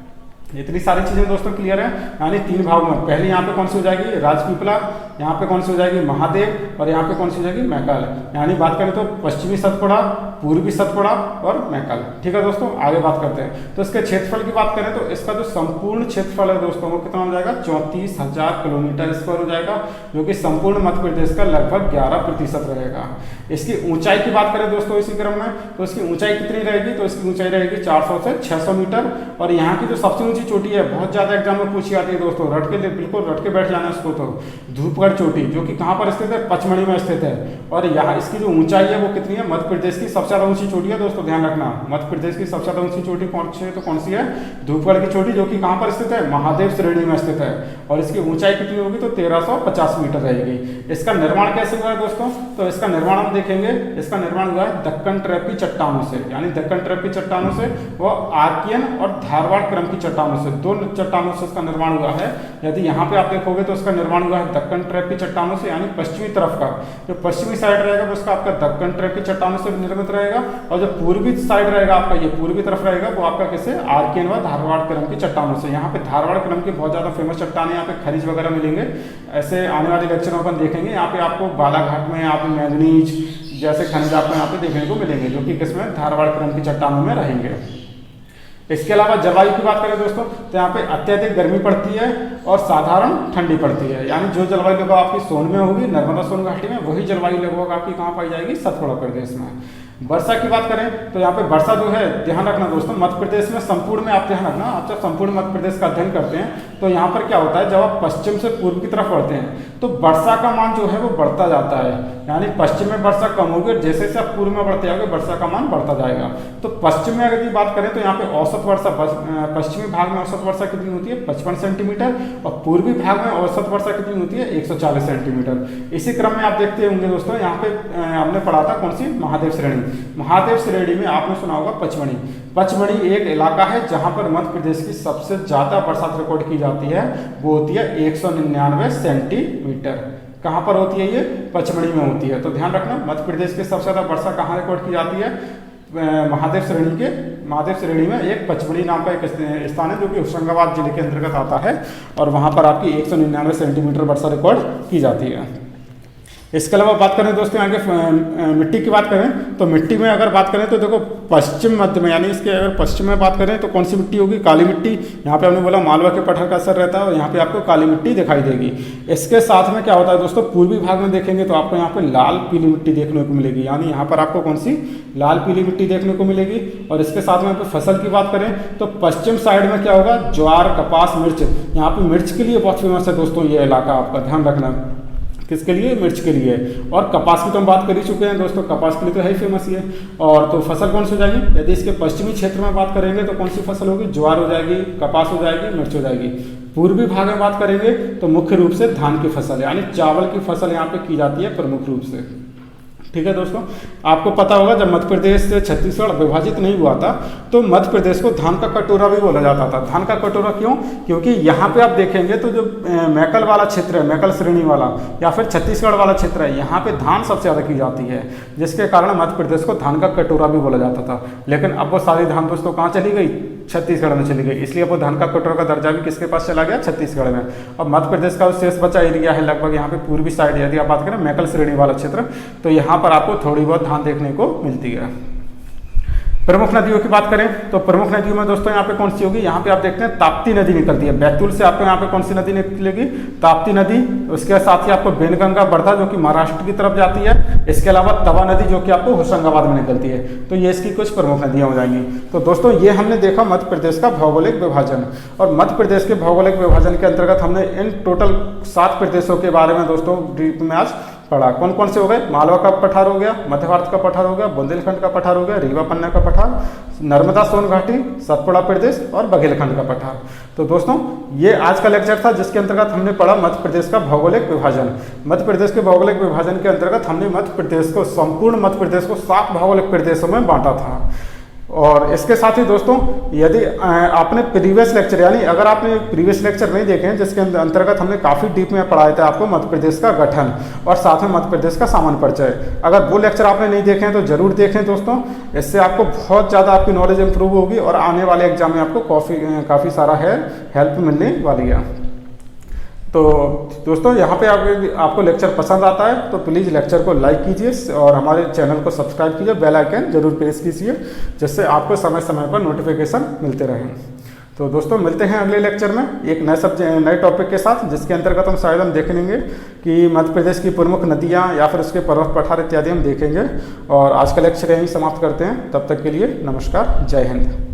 इतनी सारी चीज़ें दोस्तों क्लियर है। यानी 3 भागों में पहले यहाँ पे कौन सी हो जाएगी राजपीपला, यहाँ पे कौन सी हो जाएगी महादेव, और यहाँ पे कौन सी हो जाएगी मैकाल। यानी बात करें तो पश्चिमी सतपुड़ा, पूर्वी सतपुड़ा और मैकाल। ठीक है दोस्तों, आगे बात करते हैं। तो इसके क्षेत्रफल की बात करें तो इसका जो संपूर्ण क्षेत्रफल है दोस्तों वो कितना हो जाएगा, 34,000 किलोमीटर स्क्वायर हो जाएगा, जो कि संपूर्ण मध्य प्रदेश का लगभग 11% रहेगा। इसकी ऊंचाई की बात करें दोस्तों इसी क्रम में, तो इसकी ऊंचाई कितनी रहेगी, तो इसकी ऊंचाई रहेगी 400 से 600 मीटर। और यहाँ की जो सबसे ऊंची चोटी है, बहुत ज़्यादा एग्जाम में पूछी आती है दोस्तों, रट के बिल्कुल रट के बैठ जाना इसको, तो धूपगढ़ चोटी, जो कि कहाँ पर स्थित है, पचमढ़ी में स्थित है। और यहाँ इसकी जो ऊंचाई है वो कितनी है, मध्य प्रदेश की सबसे ज़्यादा ऊंची चोटी है दोस्तों, ध्यान रखना। मध्य प्रदेश की सबसे ज़्यादा ऊंची चोटी कौन सी है, तो कौन सी है, धूपगढ़ की चोटी, जो कि कहाँ पर स्थित है, महादेव श्रेणी में स्थित है। और इसकी ऊंचाई कितनी होगी, तो 1350 मीटर रहेगी। इसका निर्माण कैसे हुआ है दोस्तों, तो इसका निर्माण हम देखेंगे, इसका निर्माण हुआ है दक्कन ट्रैपी चट्टानों से, यानी दक्कन ट्रैपी चट्टानों से वो आर्कियन और धारवाड़ क्रम की चट्टानों से, 2 चट्टानों से इसका निर्माण हुआ है। यदि यहाँ पे आप देखोगे तो इसका निर्माण हुआ है दक्कन ट्रैपी चट्टानों से, यानी पश्चिमी तरफ का जो पश्चिमी साइड रहेगा वो उसका आपका दक्कन ट्रैपी चट्टानों से निर्मित रहेगा। और जो पूर्वी साइड रहेगा आपका, ये पूर्वी तरफ रहेगा, वो आपका कैसे, आर्कियन व धारवाड़ क्रम की चट्टानों से। यहाँ पे धारवाड़ क्रम की बहुत ज़्यादा फेमस चट्टान है, यहाँ पे खनिज वगैरह मिलेंगे, ऐसे आने वाले लेक्चरों में देखेंगे। यहाँ पे आपको बालाघाट में आप मैंगनीज जैसे खनिज आपको यहाँ पे देखने को मिलेंगे, जो कि किसमें, धारवाड़ क्रम की चट्टानों में रहेंगे। इसके अलावा जलवायु की बात करें दोस्तों तो यहाँ पे अत्यधिक गर्मी पड़ती है और साधारण ठंडी पड़ती है। यानी जो जलवायु लगभग आपकी सोन में होगी, नर्मदा सोन घाटी में, वही जलवायु लगभग आपकी कहाँ पाई जाएगी, सतपुड़ा प्रदेश में। वर्षा की बात करें तो यहाँ पे वर्षा जो है, ध्यान रखना दोस्तों, मध्य प्रदेश में संपूर्ण में आप ध्यान रखना, आप जब संपूर्ण मध्य प्रदेश का अध्ययन करते हैं तो यहाँ पर क्या होता है, जब आप पश्चिम से पूर्व की तरफ बढ़ते हैं तो वर्षा का मान जो है वो बढ़ता जाता है। यानी पश्चिम में वर्षा कम होगी और जैसे जैसे आप पूर्व में बढ़ते जाओगे वर्षा का मान बढ़ता जाएगा। तो पश्चिम में यदि बात करें तो यहाँ पे औसत वर्षा, पश्चिमी भाग में औसत वर्षा कितनी होती है, 55 सेंटीमीटर, और पूर्वी भाग में औसत वर्षा कितनी होती है, 140 सेंटीमीटर। इसी क्रम में आप देखते होंगे दोस्तों, यहाँ पे हमने पढ़ा था कौन सी, महादेव श्रेणी। महादेव श्रेणी में आपने सुना होगा पचमढ़ी। पचमढ़ी एक इलाका है जहां पर मध्य प्रदेश की सबसे ज्यादा बरसात रिकॉर्ड की जाती है, वो होती है 199 सेंटीमीटर। कहां पर होती है ये, पचमढ़ी में होती है। तो ध्यान रखना, मध्य प्रदेश की सबसे ज्यादा वर्षा कहां रिकॉर्ड की जाती है, महादेव श्रेणी में एक पचमढ़ी नाम का एक स्थान है जो कि होशंगाबाद जिले के अंतर्गत आता है, और वहां पर आपकी 199 सेंटीमीटर वर्षा रिकॉर्ड की जाती है। इसके अलावा बात करें दोस्तों यहाँ के मिट्टी की बात करें तो मिट्टी में अगर बात करें तो देखो पश्चिम मध्य में, यानी इसके अगर पश्चिम में बात करें तो कौन सी मिट्टी होगी, काली मिट्टी। यहाँ पे हमने बोला मालवा के पठार का असर रहता है और यहाँ पे आपको काली मिट्टी दिखाई देगी। इसके साथ में क्या होता है दोस्तों, पूर्वी भाग में देखेंगे तो आपको यहाँ पे लाल पीली मिट्टी देखने को मिलेगी, यानी यहाँ पर आपको कौन सी लाल पीली मिट्टी देखने को मिलेगी। और इसके साथ में यहाँ पे फसल की बात करें तो पश्चिम साइड में क्या होगा, ज्वार, कपास, मिर्च। यहाँ पे मिर्च के लिए बहुत फेमस है दोस्तों ये इलाका, आपका ध्यान रखना। किसके लिए, मिर्च के लिए। और कपास की तो हम बात कर ही चुके हैं दोस्तों, कपास के लिए तो है ही फेमस ही है। और तो फसल कौन सी हो जाएगी, यदि इसके पश्चिमी क्षेत्र में बात करेंगे तो कौन सी फसल होगी, ज्वार हो जाएगी, कपास हो जाएगी, मिर्च हो जाएगी। पूर्वी भाग में बात करेंगे तो मुख्य रूप से धान की फसल, यानी चावल की फसल यहाँ पे की जाती है प्रमुख रूप से। ठीक है दोस्तों, आपको पता होगा जब मध्य प्रदेश से छत्तीसगढ़ विभाजित नहीं हुआ था तो मध्य प्रदेश को धान का कटोरा भी बोला जाता था। धान का कटोरा क्यों, क्योंकि यहाँ पे आप देखेंगे तो जो मैकल वाला क्षेत्र है, मैकल श्रेणी वाला या फिर छत्तीसगढ़ वाला क्षेत्र है, यहाँ पे धान सबसे ज़्यादा की जाती है, जिसके कारण मध्य प्रदेश को धान का कटोरा भी बोला जाता था। लेकिन अब वो सारी धान दोस्तों कहाँ चली गई, छत्तीसगढ़ में चली गई, इसलिए वो धान का कटोरा का दर्जा भी किसके पास चला गया, छत्तीसगढ़ में। अब मध्य प्रदेश का शेष बचा एरिया है लगभग यहाँ पे पूर्वी साइड, यदि आप बात करें मैकल श्रेणी वाला क्षेत्र, तो यहाँ पर आपको थोड़ी बहुत धान देखने को मिलती है। प्रमुख नदियों की बात करें तो प्रमुख नदियों में दोस्तों यहाँ पे कौन सी होगी, यहाँ पे आप देखते हैं ताप्ती नदी निकलती है। बैतूल से आपको यहाँ पे कौन सी नदी निकलेगी, ताप्ती नदी। उसके साथ ही आपको बेनगंगा बर्धा जो कि महाराष्ट्र की तरफ जाती है। इसके अलावा तवा नदी जो कि आपको होशंगाबाद में निकलती है। तो ये इसकी कुछ प्रमुख नदियाँ हो जाएंगी। तो दोस्तों ये हमने देखा मध्य प्रदेश का भौगोलिक विभाजन, और मध्य प्रदेश के भौगोलिक विभाजन के अंतर्गत हमने इन टोटल 7 प्रदेशों के बारे में दोस्तों डीप में आज पढ़ा। कौन कौन से हो गए, मालवा का पठार हो गया, मध्य भारत का पठार हो गया, बुंदेलखंड का पठार हो गया, रीवा पन्ना का पठार, नर्मदा सोन घाटी, सतपुड़ा प्रदेश और बघेलखंड का पठार। तो दोस्तों ये आज का लेक्चर था जिसके अंतर्गत हमने पढ़ा मध्य प्रदेश का भौगोलिक विभाजन। मध्य प्रदेश के भौगोलिक विभाजन के अंतर्गत हमने मध्य प्रदेश को, संपूर्ण मध्य प्रदेश को 7 भौगोलिक प्रदेशों में बांटा था। और इसके साथ ही दोस्तों यदि आपने प्रीवियस लेक्चर, यानी अगर आपने प्रीवियस लेक्चर नहीं देखे हैं जिसके अंतर्गत हमने काफ़ी डीप में पढ़ाए थे आपको मध्य प्रदेश का गठन और साथ में मध्य प्रदेश का सामान्य परिचय, अगर वो लेक्चर आपने नहीं देखे हैं तो जरूर देखें दोस्तों। इससे आपको बहुत ज़्यादा आपकी नॉलेज इंप्रूव होगी और आने वाले एग्जाम में आपको काफ़ी सारा हेल्प मिलने वाली है। तो दोस्तों यहाँ पे आपको लेक्चर पसंद आता है तो प्लीज़ लेक्चर को लाइक कीजिए और हमारे चैनल को सब्सक्राइब कीजिए, बेल आइकन जरूर प्रेस कीजिए, जिससे आपको समय समय पर नोटिफिकेशन मिलते रहें। तो दोस्तों मिलते हैं अगले लेक्चर में एक नए टॉपिक के साथ, जिसके अंतर्गत हम शायद देखेंगे कि मध्य प्रदेश की प्रमुख नदियाँ या फिर उसके पर्वत पठार इत्यादि हम देखेंगे। और आज का लेक्चर यहीं समाप्त करते हैं, तब तक के लिए नमस्कार, जय हिंद।